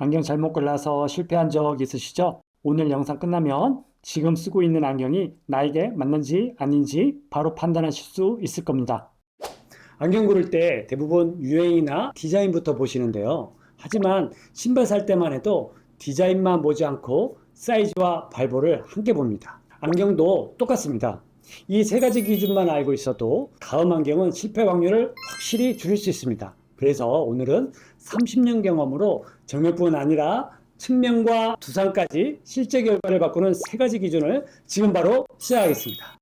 안경 잘못 골라서 실패한 적 있으시죠? 오늘 영상 끝나면 지금 쓰고 있는 안경이 나에게 맞는지 아닌지 바로 판단하실 수 있을 겁니다. 안경 고를 때 대부분 유행이나 디자인부터 보시는데요. 하지만 신발 살 때만 해도 디자인만 보지 않고 사이즈와 발볼을 함께 봅니다. 안경도 똑같습니다. 이 세 가지 기준만 알고 있어도 다음 안경은 실패 확률을 확실히 줄일 수 있습니다. 그래서 오늘은 30년 경험으로 정면뿐 아니라 측면과 두상까지 실제 결과를 바꾸는 세 가지 기준을 지금 바로 시작하겠습니다.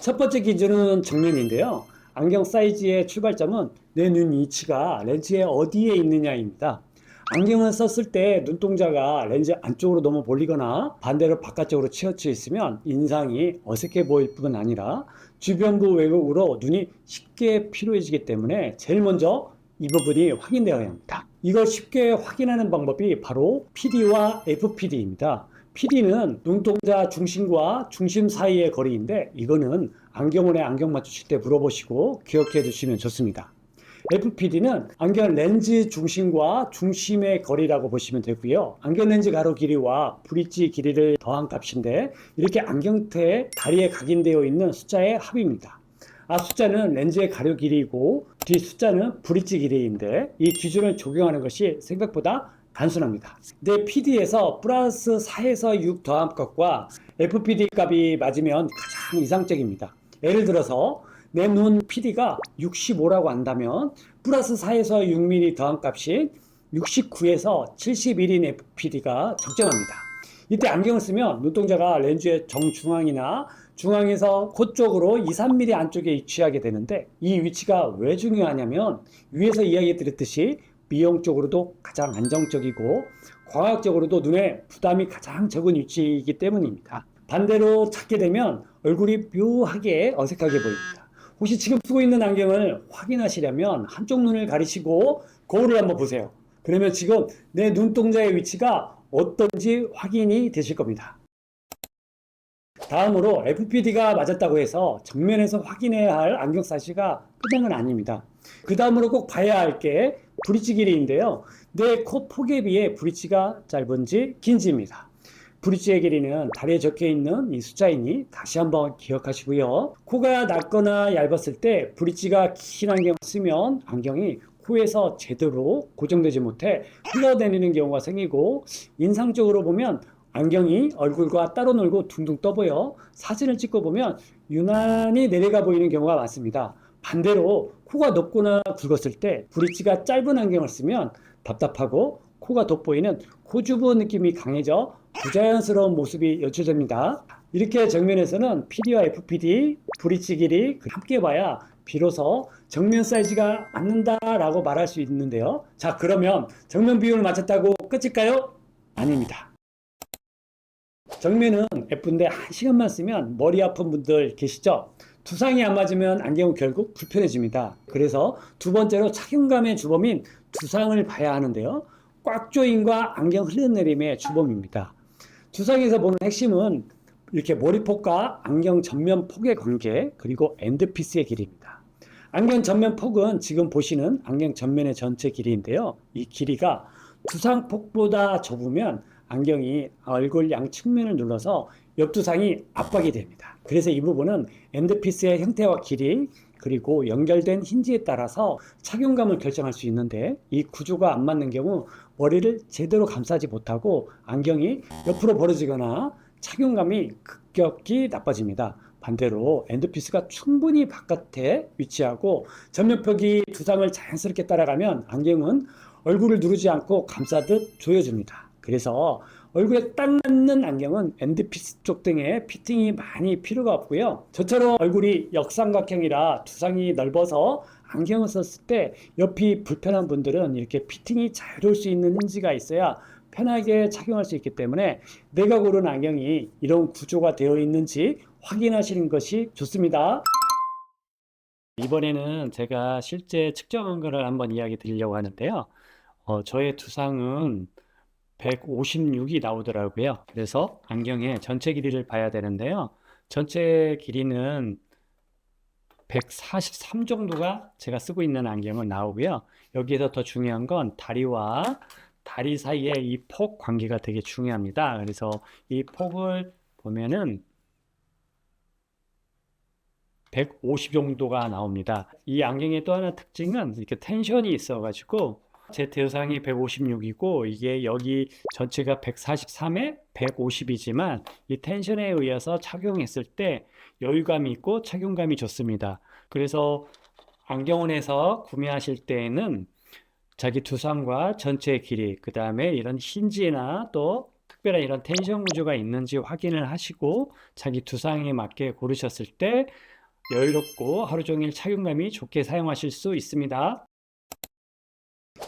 첫 번째 기준은 정면인데요. 안경 사이즈의 출발점은 내 눈 위치가 렌즈의 어디에 있느냐입니다. 안경을 썼을 때 눈동자가 렌즈 안쪽으로 너무 몰리거나 반대로 바깥쪽으로 치우쳐 있으면 인상이 어색해 보일 뿐 아니라 주변부 왜곡으로 눈이 쉽게 피로해지기 때문에 제일 먼저 이 부분이 확인되어야 합니다. 이걸 쉽게 확인하는 방법이 바로 PD와 FPD입니다. PD는 눈동자 중심과 중심 사이의 거리인데 이거는 안경원에 안경 맞추실 때 물어보시고 기억해 두시면 좋습니다. FPD는 안경 렌즈 중심과 중심의 거리라고 보시면 되고요. 안경 렌즈 가로 길이와 브릿지 길이를 더한 값인데 이렇게 안경테의 다리에 각인되어 있는 숫자의 합입니다. 앞 숫자는 렌즈의 가로 길이고 뒤 숫자는 브릿지 길이인데 이 기준을 적용하는 것이 생각보다 단순합니다. 내 PD에서 플러스 4에서 6 더한 것과 FPD 값이 맞으면 가장 이상적입니다. 예를 들어서 내 눈 PD가 65라고 한다면 플러스 4에서 6mm 더한 값이 69에서 71인 FPD가 적정합니다. 이때 안경을 쓰면 눈동자가 렌즈의 정중앙이나 중앙에서 코 쪽으로 2, 3mm 안쪽에 위치하게 되는데 이 위치가 왜 중요하냐면 위에서 이야기 드렸듯이 미용적으로도 가장 안정적이고 광학적으로도 눈에 부담이 가장 적은 위치이기 때문입니다. 반대로 찾게 되면 얼굴이 묘하게 어색하게 보입니다. 혹시 지금 쓰고 있는 안경을 확인하시려면 한쪽 눈을 가리시고 거울을 한번 보세요. 그러면 지금 내 눈동자의 위치가 어떤지 확인이 되실 겁니다. 다음으로 FPD가 맞았다고 해서 정면에서 확인해야 할 안경 사이즈가 끝난 건 아닙니다. 그 다음으로 꼭 봐야 할 게 브릿지 길이인데요. 내 코 폭에 비해 브릿지가 짧은지 긴지입니다. 브릿지의 길이는 다리에 적혀 있는 이 숫자이니 다시 한번 기억하시고요. 코가 낮거나 얇았을 때 브릿지가 긴 안경을 쓰면 안경이 코에서 제대로 고정되지 못해 흘러다니는 경우가 생기고 인상적으로 보면 안경이 얼굴과 따로 놀고 둥둥 떠 보여 사진을 찍고 보면 유난히 내려가 보이는 경우가 많습니다. 반대로 코가 높거나 굵었을 때 브릿지가 짧은 안경을 쓰면 답답하고 코가 돋보이는 코주부 느낌이 강해져 부자연스러운 모습이 연출됩니다. 이렇게 정면에서는 PD와 FPD, 브릿지 길이 함께 봐야 비로소 정면 사이즈가 맞는다라고 말할 수 있는데요. 자, 그러면 정면 비율을 맞췄다고 끝일까요? 아닙니다. 정면은 예쁜데 1시간만 쓰면 머리 아픈 분들 계시죠? 두상이 안 맞으면 안경은 결국 불편해집니다. 그래서 두 번째로 착용감의 주범인 두상을 봐야 하는데요. 꽉 조임과 안경 흘러내림의 주범입니다. 두상에서 보는 핵심은 이렇게 머리폭과 안경 전면 폭의 관계 그리고 엔드피스의 길이입니다. 안경 전면 폭은 지금 보시는 안경 전면의 전체 길이인데요. 이 길이가 두상 폭보다 좁으면 안경이 얼굴 양측면을 눌러서 옆두상이 압박이 됩니다. 그래서 이 부분은 엔드피스의 형태와 길이 그리고 연결된 힌지에 따라서 착용감을 결정할 수 있는데 이 구조가 안 맞는 경우 머리를 제대로 감싸지 못하고 안경이 옆으로 벌어지거나 착용감이 급격히 나빠집니다. 반대로 엔드피스가 충분히 바깥에 위치하고 전면폭이 두상을 자연스럽게 따라가면 안경은 얼굴을 누르지 않고 감싸듯 조여줍니다. 그래서 얼굴에 딱 맞는 안경은 엔드피스 쪽 등에 피팅이 많이 필요가 없고요. 저처럼 얼굴이 역삼각형이라 두상이 넓어서 안경을 썼을 때 옆이 불편한 분들은 이렇게 피팅이 자유로울 수 있는 힌지가 있어야 편하게 착용할 수 있기 때문에 내가 고른 안경이 이런 구조가 되어 있는지 확인하시는 것이 좋습니다. 이번에는 제가 실제 측정한 거를 한번 이야기 드리려고 하는데요. 저의 두상은 156이 나오더라고요. 그래서 안경의 전체 길이를 봐야 되는데요. 전체 길이는 143 정도가 제가 쓰고 있는 안경은 나오고요. 여기에서 더 중요한 건 다리와 다리 사이에 이 폭 관계가 되게 중요합니다. 그래서 이 폭을 보면은 150 정도가 나옵니다. 이 안경의 또 하나 특징은 이렇게 텐션이 있어가지고 제 대상이 156이고 이게 여기 전체가 143에 150이지만 이 텐션에 의해서 착용했을 때 여유감이 있고 착용감이 좋습니다. 그래서 안경원에서 구매하실 때에는 자기 두상과 전체 길이, 그 다음에 이런 힌지나 또 특별한 이런 텐션 구조가 있는지 확인을 하시고 자기 두상에 맞게 고르셨을 때 여유롭고 하루 종일 착용감이 좋게 사용하실 수 있습니다.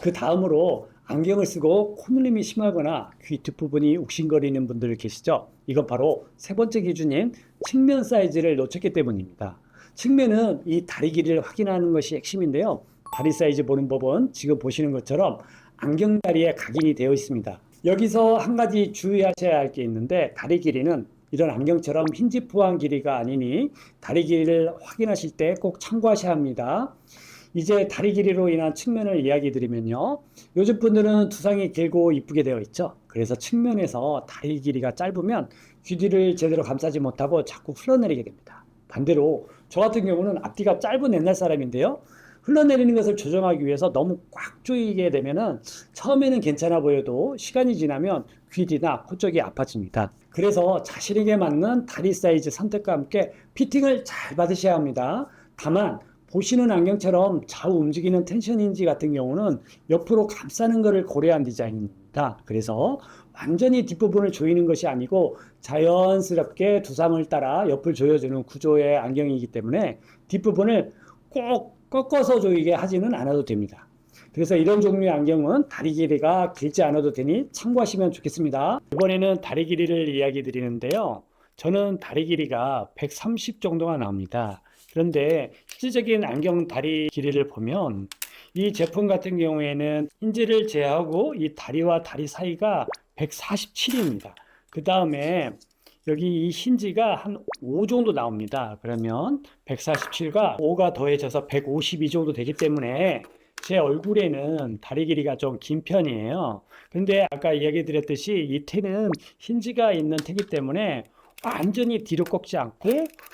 그 다음으로 안경을 쓰고 콧물림이 심하거나 귀 뒷부분이 욱신거리는 분들 계시죠? 이건 바로 세 번째 기준인 측면 사이즈를 놓쳤기 때문입니다. 측면은 이 다리 길이를 확인하는 것이 핵심인데요. 다리 사이즈 보는 법은 지금 보시는 것처럼 안경다리에 각인이 되어 있습니다. 여기서 한 가지 주의하셔야 할 게 있는데 다리 길이는 이런 안경처럼 힌지 포함 길이가 아니니 다리 길이를 확인하실 때 꼭 참고하셔야 합니다. 이제 다리 길이로 인한 측면을 이야기 드리면요. 요즘 분들은 두상이 길고 이쁘게 되어 있죠. 그래서 측면에서 다리 길이가 짧으면 귀 뒤를 제대로 감싸지 못하고 자꾸 흘러내리게 됩니다. 반대로 저 같은 경우는 앞뒤가 짧은 옛날 사람인데요. 흘러내리는 것을 조정하기 위해서 너무 꽉 조이게 되면은 처음에는 괜찮아 보여도 시간이 지나면 귀 뒤나 코 쪽이 아파집니다. 그래서 자신에게 맞는 다리 사이즈 선택과 함께 피팅을 잘 받으셔야 합니다. 다만 보시는 안경처럼 좌우 움직이는 텐션 힌지 같은 경우는 옆으로 감싸는 것을 고려한 디자인입니다. 그래서 완전히 뒷부분을 조이는 것이 아니고 자연스럽게 두상을 따라 옆을 조여주는 구조의 안경이기 때문에 뒷부분을 꼭 꺾어서 조이게 하지는 않아도 됩니다. 그래서 이런 종류의 안경은 다리 길이가 길지 않아도 되니 참고하시면 좋겠습니다. 이번에는 다리 길이를 이야기 드리는데요. 저는 다리 길이가 130 정도가 나옵니다. 그런데 실질적인 안경 다리 길이를 보면 이 제품 같은 경우에는 힌지를 제하고 이 다리와 다리 사이가 147입니다. 그 다음에 여기 이 힌지가 한 5 정도 나옵니다. 그러면 147과 5가 더해져서 152 정도 되기 때문에 제 얼굴에는 다리 길이가 좀 긴 편이에요. 근데 아까 이야기 드렸듯이 이 테는 힌지가 있는 테기 때문에 완전히 뒤로 꺾지 않고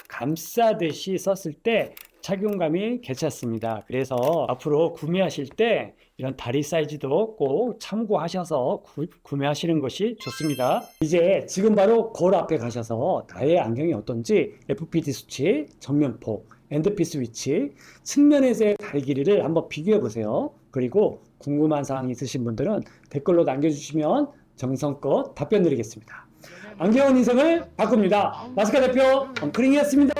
감싸듯이 썼을 때 착용감이 괜찮습니다. 그래서 앞으로 구매하실 때 이런 다리 사이즈도 꼭 참고하셔서 구매하시는 것이 좋습니다. 이제 지금 바로 거울 앞에 가셔서 나의 안경이 어떤지 FPD 수치, 전면폭, 엔드피스 위치, 측면에서의 다리 길이를 한번 비교해 보세요. 그리고 궁금한 사항이 있으신 분들은 댓글로 남겨주시면 정성껏 답변 드리겠습니다. 안경원 인생을 바꿉니다. 마스카 대표 엉클링이었습니다.